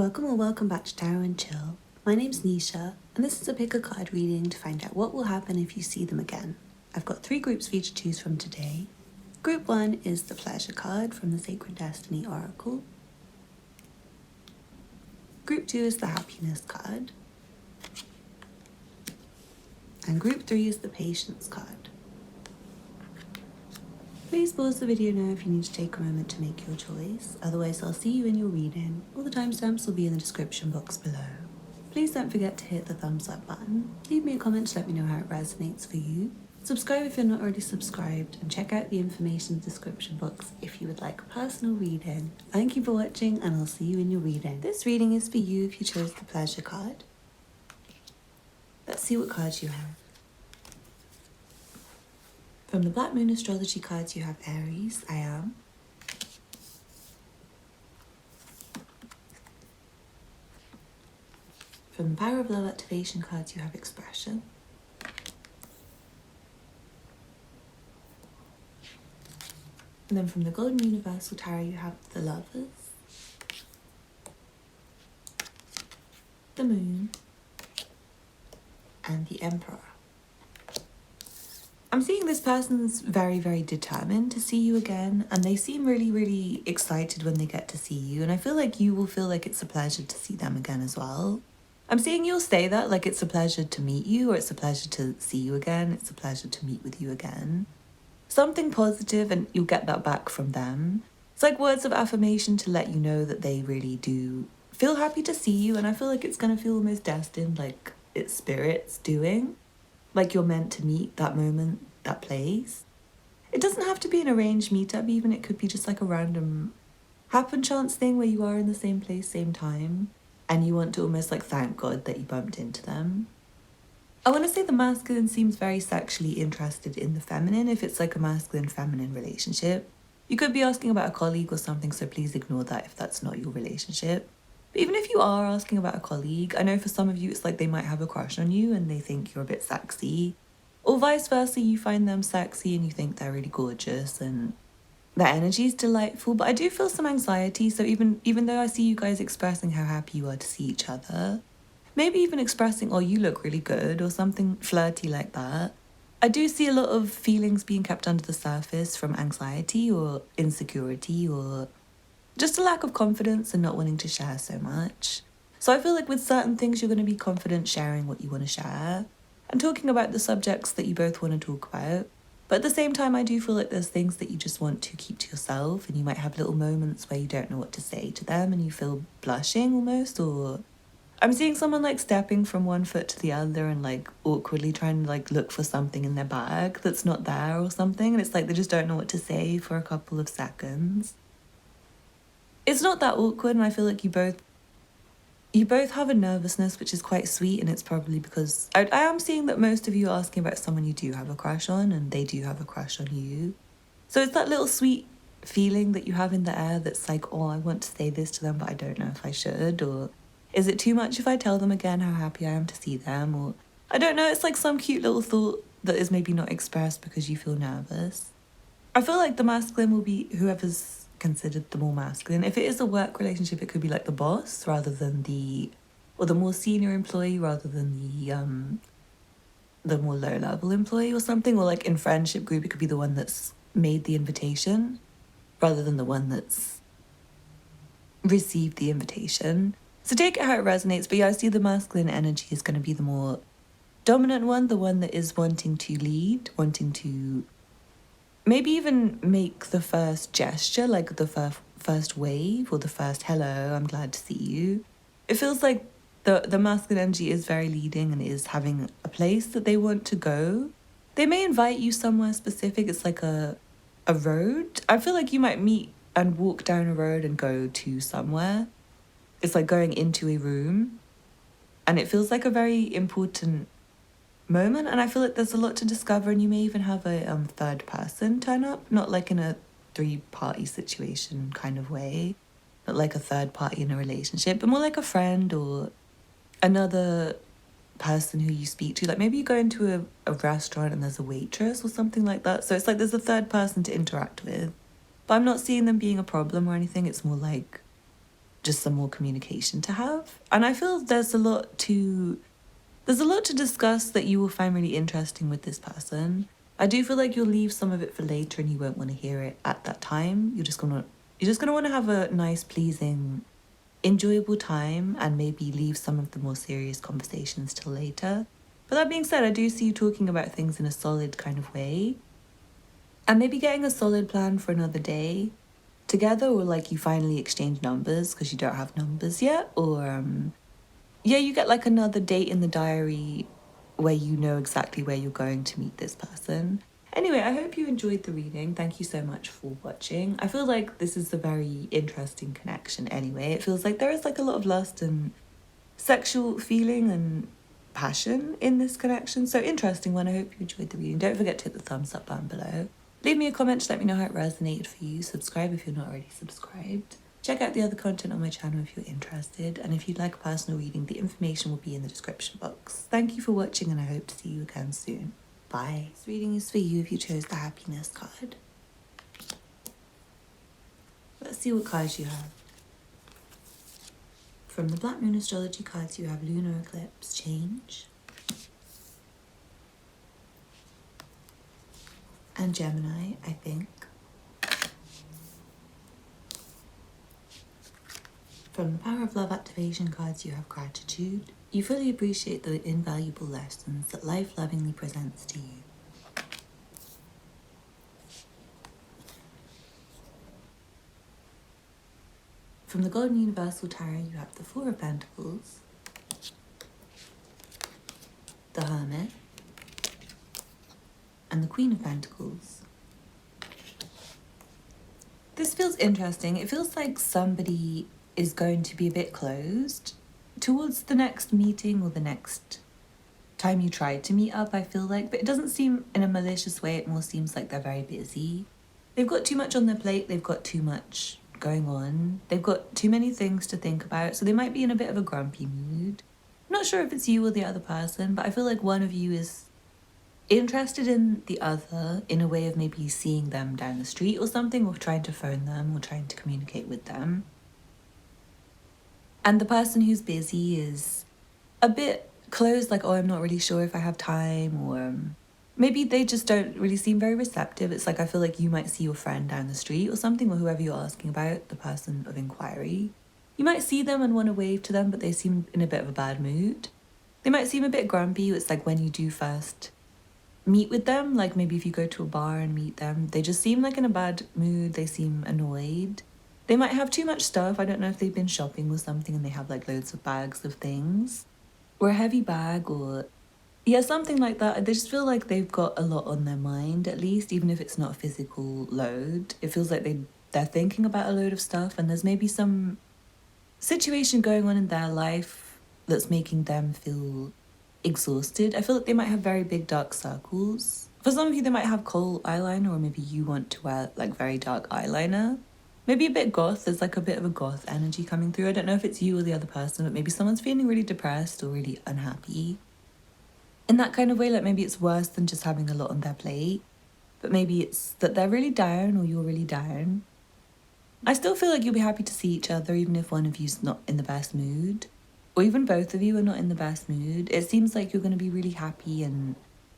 Welcome or welcome back to Tarot and Chill. My name's Nisha, and this is a pick a card reading to find out what will happen if you see them again. I've got 3 groups for you to choose from today. Group 1 is the Pleasure card from the Sacred Destiny Oracle. Group 2 is the Happiness card. And Group 3 is the Patience card. Please pause the video now if you need to take a moment to make your choice, otherwise I'll see you in your reading. All the timestamps will be in the description box below. Please don't forget to hit the thumbs up button, leave me a comment to let me know how it resonates for you, subscribe if you're not already subscribed, and check out the information in the description box if you would like a personal reading. Thank you for watching and I'll see you in your reading. This reading is for you if you chose the Pleasure card. Let's see what cards you have. From the Black Moon Astrology cards you have Aries, I am. From the Power of Love Activation cards you have Expression. And then from the Golden Universal Tarot you have the Lovers, the Moon, and the Emperor. I'm seeing this person's very, very determined to see you again, and they seem really, really excited when they get to see you, and I feel like you will feel like it's a pleasure to see them again as well. I'm seeing you'll say that, like it's a pleasure to meet you, or it's a pleasure to see you again, it's a pleasure to meet with you again. Something positive, and you'll get that back from them. It's like words of affirmation to let you know that they really do feel happy to see you, and I feel like it's going to feel almost destined, like it's spirit's doing. Like you're meant to meet that moment, that place. It doesn't have to be an arranged meetup even, it could be just like a random happen chance thing where you are in the same place, same time, and you want to almost like thank God that you bumped into them. I want to say the masculine seems very sexually interested in the feminine if it's like a masculine-feminine relationship. You could be asking about a colleague or something, so please ignore that if that's not your relationship. But even if you are asking about a colleague, I know for some of you it's like they might have a crush on you and they think you're a bit sexy. Or vice versa, you find them sexy and you think they're really gorgeous and their energy is delightful. But I do feel some anxiety, so even though I see you guys expressing how happy you are to see each other, maybe even expressing, oh, you look really good or something flirty like that, I do see a lot of feelings being kept under the surface from anxiety or insecurity or just a lack of confidence and not wanting to share so much. So I feel like with certain things you're going to be confident sharing what you want to share and talking about the subjects that you both want to talk about. But at the same time, I do feel like there's things that you just want to keep to yourself, and you might have little moments where you don't know what to say to them and you feel blushing almost, or I'm seeing someone like stepping from one foot to the other and like awkwardly trying to like look for something in their bag that's not there or something, and it's like they just don't know what to say for a couple of seconds. It's not that awkward, and I feel like you both have a nervousness, which is quite sweet, and it's probably because I am seeing that most of you are asking about someone you do have a crush on, and they do have a crush on you. So it's that little sweet feeling that you have in the air that's like, oh, I want to say this to them, but I don't know if I should, or is it too much if I tell them again how happy I am to see them, or I don't know, it's like some cute little thought that is maybe not expressed because you feel nervous. I feel like the masculine will be whoever's considered the more masculine. If it is a work relationship, it could be like the boss rather than the more senior employee rather than the more low-level employee or something, or like in friendship group it could be the one that's made the invitation rather than the one that's received the invitation. So take it how it resonates, but yeah, I see the masculine energy is going to be the more dominant one, the one that is wanting to lead, wanting to maybe even make the first gesture, like the first wave or the first hello, I'm glad to see you. It feels like the masculine energy is very leading and is having a place that they want to go. They may invite you somewhere specific. It's like a road. I feel like you might meet and walk down a road and go to somewhere. It's like going into a room, and it feels like a very important moment, and I feel like there's a lot to discover, and you may even have a third person turn up, not like in a 3-party situation kind of way, not like a third party in a relationship, but more like a friend or another person who you speak to. Like maybe you go into a restaurant and there's a waitress or something like that, so it's like there's a third person to interact with, but I'm not seeing them being a problem or anything. It's more like just some more communication to have. And I feel there's a lot to discuss that you will find really interesting with this person. I do feel like you'll leave some of it for later and you won't want to hear it at that time. You're just gonna want to have a nice, pleasing, enjoyable time and maybe leave some of the more serious conversations till later. But that being said, I do see you talking about things in a solid kind of way. And maybe getting a solid plan for another day together, or like you finally exchange numbers because you don't have numbers yet, or yeah, you get like another date in the diary where you know exactly where you're going to meet this person. Anyway, I hope you enjoyed the reading. Thank you so much for watching. I feel like this is a very interesting connection anyway. It feels like there is like a lot of lust and sexual feeling and passion in this connection. So interesting one. I hope you enjoyed the reading. Don't forget to hit the thumbs up button below. Leave me a comment to let me know how it resonated for you. Subscribe if you're not already subscribed. Check out the other content on my channel if you're interested. And if you'd like a personal reading, the information will be in the description box. Thank you for watching and I hope to see you again soon. Bye. This reading is for you if you chose the happiness card. Let's see what cards you have. From the Black Moon Astrology cards, you have Lunar Eclipse, Change, and Gemini, I think. From the Power of Love Activation cards, you have Gratitude. You fully appreciate the invaluable lessons that life lovingly presents to you. From the Golden Universal Tarot, you have the Four of Pentacles, the Hermit, and the Queen of Pentacles. This feels interesting. It feels like somebody is going to be a bit closed towards the next meeting or the next time you tried to meet up, I feel like. But it doesn't seem in a malicious way. It more seems like they're very busy. They've got too much on their plate. They've got too much going on. They've got too many things to think about. So they might be in a bit of a grumpy mood. I'm not sure if it's you or the other person, but I feel like one of you is interested in the other in a way of maybe seeing them down the street or something, or trying to phone them or trying to communicate with them. And the person who's busy is a bit closed, like, oh, I'm not really sure if I have time, or maybe they just don't really seem very receptive. It's like I feel like you might see your friend down the street or something, or whoever you're asking about, the person of inquiry. You might see them and want to wave to them, but they seem in a bit of a bad mood. They might seem a bit grumpy. It's like when you do first meet with them, like maybe if you go to a bar and meet them, they just seem like in a bad mood. They seem annoyed. They might have too much stuff. I don't know if they've been shopping or something and they have like loads of bags of things, or a heavy bag, or yeah, something like that. They just feel like they've got a lot on their mind, at least, even if it's not a physical load. It feels like they're thinking about a load of stuff, and there's maybe some situation going on in their life that's making them feel exhausted. I feel like they might have very big dark circles. For some of you, they might have kohl eyeliner, or maybe you want to wear like very dark eyeliner. Maybe a bit goth. There's like a bit of a goth energy coming through. I don't know if it's you or the other person, but maybe someone's feeling really depressed or really unhappy. In that kind of way, like maybe it's worse than just having a lot on their plate, but maybe it's that they're really down or you're really down. I still feel like you'll be happy to see each other even if one of you's not in the best mood, or even both of you are not in the best mood. It seems like you're going to be really happy and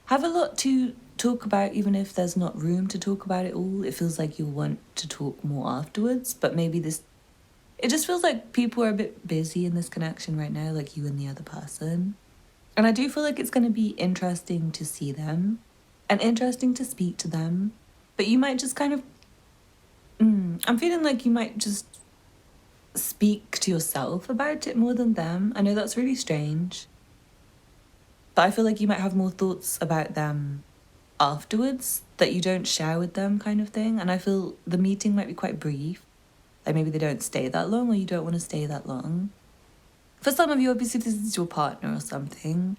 have a lot to talk about, even if there's not room to talk about it all. It feels like you'll want to talk more afterwards, but maybe it just feels like people are a bit busy in this connection right now, like you and the other person. And I do feel like it's going to be interesting to see them and interesting to speak to them, but you might just kind of, I'm feeling like you might just speak to yourself about it more than them. I know that's really strange, but I feel like you might have more thoughts about them afterwards that you don't share with them, kind of thing. And I feel the meeting might be quite brief. Like maybe they don't stay that long, or you don't want to stay that long. For some of you, obviously, if this is your partner or something,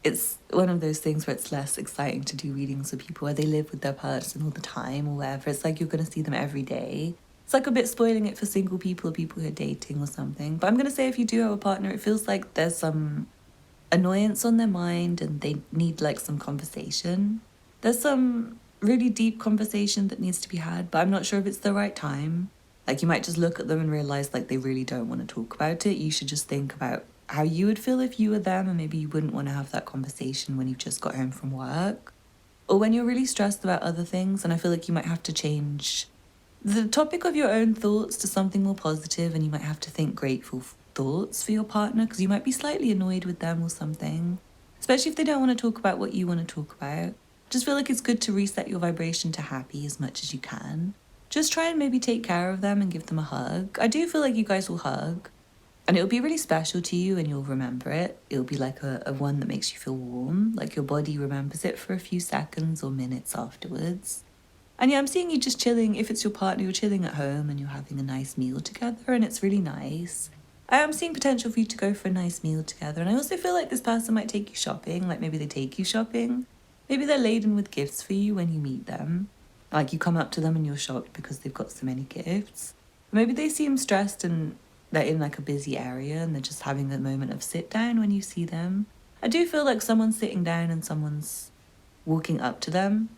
it's one of those things where it's less exciting to do readings with people where they live with their person all the time or whatever. It's like you're going to see them every day. It's like a bit spoiling it for single people or people who are dating or something. But I'm going to say if you do have a partner, it feels like there's some annoyance on their mind and they need like some conversation. There's some really deep conversation that needs to be had, but I'm not sure if it's the right time. Like you might just look at them and realize like they really don't want to talk about it. You should just think about how you would feel if you were them, and maybe you wouldn't want to have that conversation when you've just got home from work or when you're really stressed about other things. And I feel like you might have to change the topic of your own thoughts to something more positive, and you might have to think grateful thoughts for your partner because you might be slightly annoyed with them or something, especially if they don't want to talk about what you want to talk about. Just feel like it's good to reset your vibration to happy as much as you can. Just try and maybe take care of them and give them a hug. I do feel like you guys will hug, and it'll be really special to you and you'll remember it. It'll be like a one that makes you feel warm, like your body remembers it for a few seconds or minutes afterwards. And yeah, I'm seeing you just chilling. If it's your partner, you're chilling at home and you're having a nice meal together and it's really nice. I am seeing potential for you to go for a nice meal together. And I also feel like this person might take you shopping, like maybe they take you shopping. Maybe they're laden with gifts for you when you meet them. Like you come up to them and you're shocked because they've got so many gifts. Maybe they seem stressed and they're in like a busy area and they're just having a moment of sit down when you see them. I do feel like someone's sitting down and someone's walking up to them.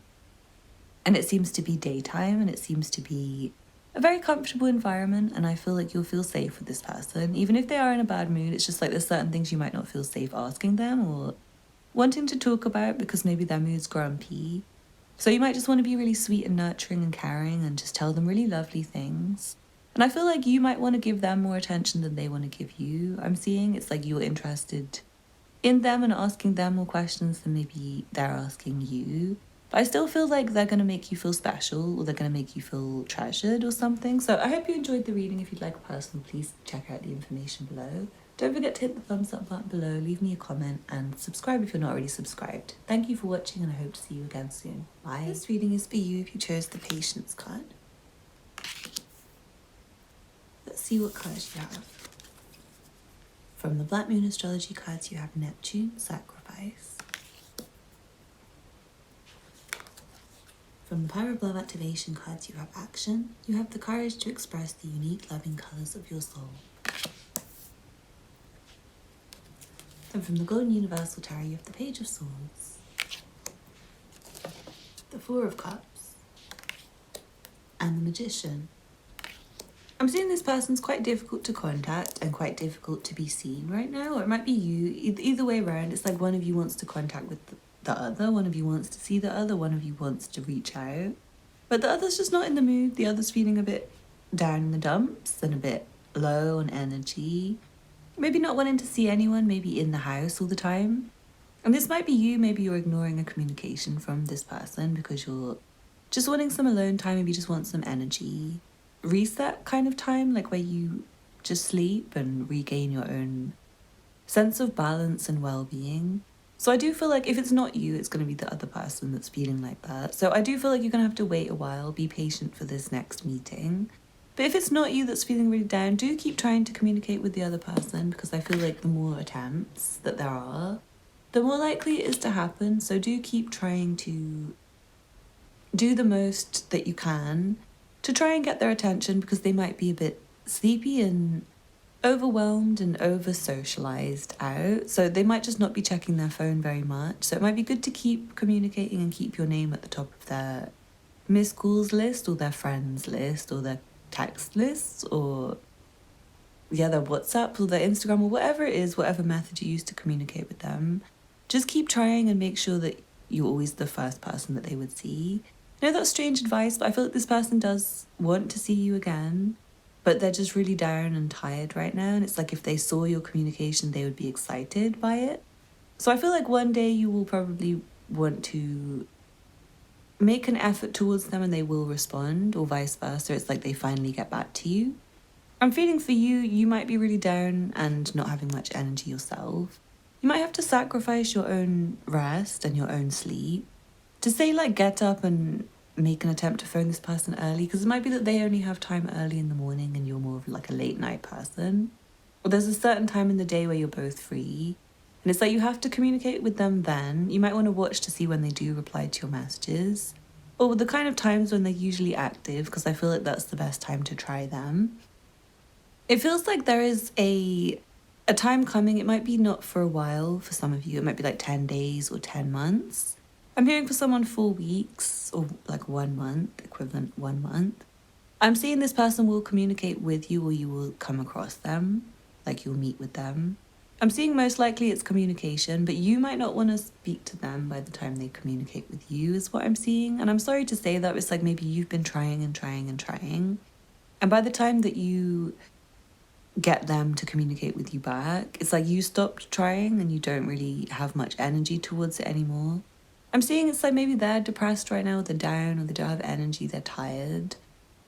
And it seems to be daytime and it seems to be a very comfortable environment. And I feel like you'll feel safe with this person. Even if they are in a bad mood, it's just like there's certain things you might not feel safe asking them or wanting to talk about because maybe their mood's grumpy. So you might just want to be really sweet and nurturing and caring and just tell them really lovely things. And I feel like you might want to give them more attention than they want to give you. I'm seeing it's like you're interested in them and asking them more questions than maybe they're asking you. But I still feel like they're going to make you feel special or they're going to make you feel treasured or something. So I hope you enjoyed the reading. If you'd like a personal, please check out the information below. Don't forget to hit the thumbs up button below, leave me a comment and subscribe if you're not already subscribed. Thank you for watching and I hope to see you again soon. Bye. This reading is for you if you chose the Patience card. Let's see what cards you have. From the Black Moon Astrology cards you have Neptune, Sacrifice. From the Power of Love Activation cards you have Action. You have the courage to express the unique loving colours of your soul. And from the Golden Universal Tarot, you have the Page of Swords, the Four of Cups, and the Magician. I'm seeing this person's quite difficult to contact and quite difficult to be seen right now, or it might be you. Either way around, it's like one of you wants to contact with the other, one of you wants to see the other, one of you wants to reach out. But the other's just not in the mood. The other's feeling a bit down in the dumps and a bit low on energy. Maybe not wanting to see anyone, maybe in the house all the time. And this might be you, maybe you're ignoring a communication from this person because you're just wanting some alone time, maybe you just want some energy. Reset kind of time, like where you just sleep and regain your own sense of balance and well-being. So I do feel like if it's not you, it's going to be the other person that's feeling like that. So I do feel like you're going to have to wait a while, be patient for this next meeting. But if it's not you that's feeling really down, do keep trying to communicate with the other person because I feel like the more attempts that there are, the more likely it is to happen. So do keep trying to do the most that you can to try and get their attention because they might be a bit sleepy and overwhelmed and over-socialized out. So they might just not be checking their phone very much. So it might be good to keep communicating and keep your name at the top of their missed calls list or their friends list or their text lists or their WhatsApp or their Instagram or whatever it is, whatever method you use to communicate with them. Just keep trying and make sure that you're always the first person that they would see. I know that's strange advice, but I feel like this person does want to see you again, but they're just really down and tired right now. And it's like if they saw your communication, they would be excited by it. So I feel like one day you will probably want to make an effort towards them and they will respond, or vice versa. It's like they finally get back to you. I'm feeling for you, you might be really down and not having much energy yourself. You might have to sacrifice your own rest and your own sleep to say like get up and make an attempt to phone this person early, because it might be that they only have time early in the morning and you're more of like a late night person. Or there's a certain time in the day where you're both free. And it's like you have to communicate with them then. You might want to watch to see when they do reply to your messages. Or the kind of times when they're usually active, because I feel like that's the best time to try them. It feels like there is a time coming. It might be not for a while for some of you. It might be like 10 days or 10 months. I'm hearing for someone 4 weeks or like 1 month, equivalent 1 month. I'm seeing this person will communicate with you or you will come across them, like you'll meet with them. I'm seeing most likely it's communication, but you might not want to speak to them by the time they communicate with you, is what I'm seeing. And I'm sorry to say that, it's like maybe you've been trying and trying and trying. And by the time that you get them to communicate with you back, it's like you stopped trying and you don't really have much energy towards it anymore. I'm seeing it's like maybe they're depressed right now, they're down, or they don't have energy, they're tired,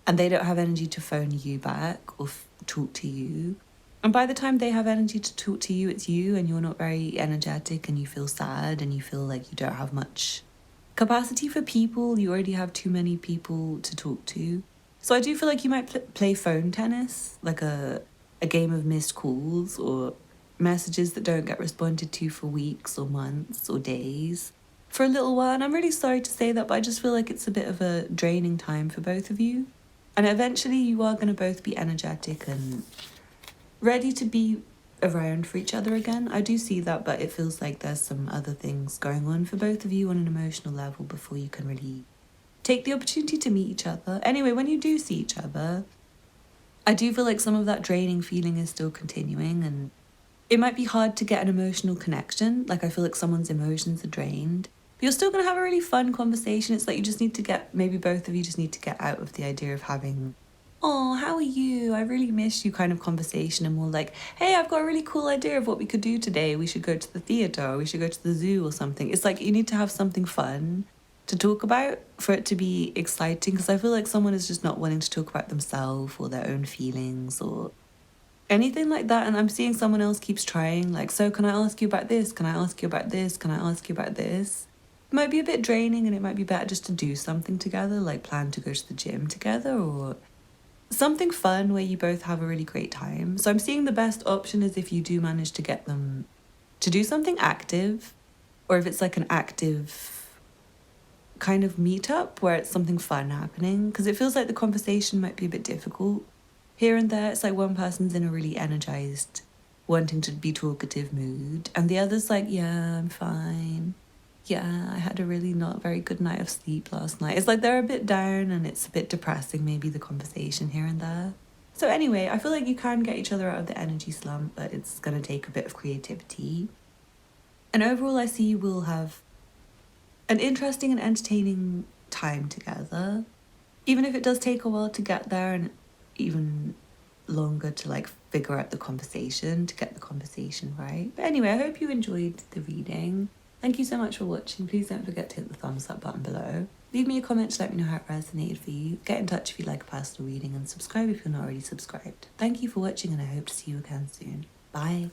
and they don't have energy to phone you back or talk to you. And by the time they have energy to talk to you, it's you and you're not very energetic and you feel sad and you feel like you don't have much capacity for people. You already have too many people to talk to. So I do feel like you might play phone tennis, like a game of missed calls or messages that don't get responded to for weeks or months or days for a little while. And I'm really sorry to say that, but I just feel like it's a bit of a draining time for both of you. And eventually you are going to both be energetic and ready to be around for each other again. I do see that, but it feels like there's some other things going on for both of you on an emotional level before you can really take the opportunity to meet each other. Anyway, when you do see each other, I do feel like some of that draining feeling is still continuing, and it might be hard to get an emotional connection. Like, I feel like someone's emotions are drained. But you're still going to have a really fun conversation. It's like you just need to get, maybe both of you just need to get out of the idea of having, oh, how are you? I really miss you kind of conversation, and more like, hey, I've got a really cool idea of what we could do today. We should go to the theatre, or we should go to the zoo or something. It's like you need to have something fun to talk about for it to be exciting, because I feel like someone is just not wanting to talk about themselves or their own feelings or anything like that. And I'm seeing someone else keeps trying, like, so can I ask you about this? Can I ask you about this? Can I ask you about this? It might be a bit draining, and it might be better just to do something together, like plan to go to the gym together or something fun where you both have a really great time. So I'm seeing the best option is if you do manage to get them to do something active, or if it's like an active kind of meetup where it's something fun happening, because it feels like the conversation might be a bit difficult here and there. It's like one person's in a really energized, wanting to be talkative mood, and the other's like, yeah, I'm fine. Yeah, I had a really not very good night of sleep last night. It's like they're a bit down and it's a bit depressing, maybe, the conversation here and there. So anyway, I feel like you can get each other out of the energy slump, but it's going to take a bit of creativity. And overall, I see you will have an interesting and entertaining time together, even if it does take a while to get there, and even longer to like figure out the conversation, to get the conversation right. But anyway, I hope you enjoyed the reading. Thank you so much for watching. Please don't forget to hit the thumbs up button below. Leave me a comment to let me know how it resonated for you. Get in touch if you like a personal reading, and subscribe if you're not already subscribed. Thank you for watching, and I hope to see you again soon. Bye.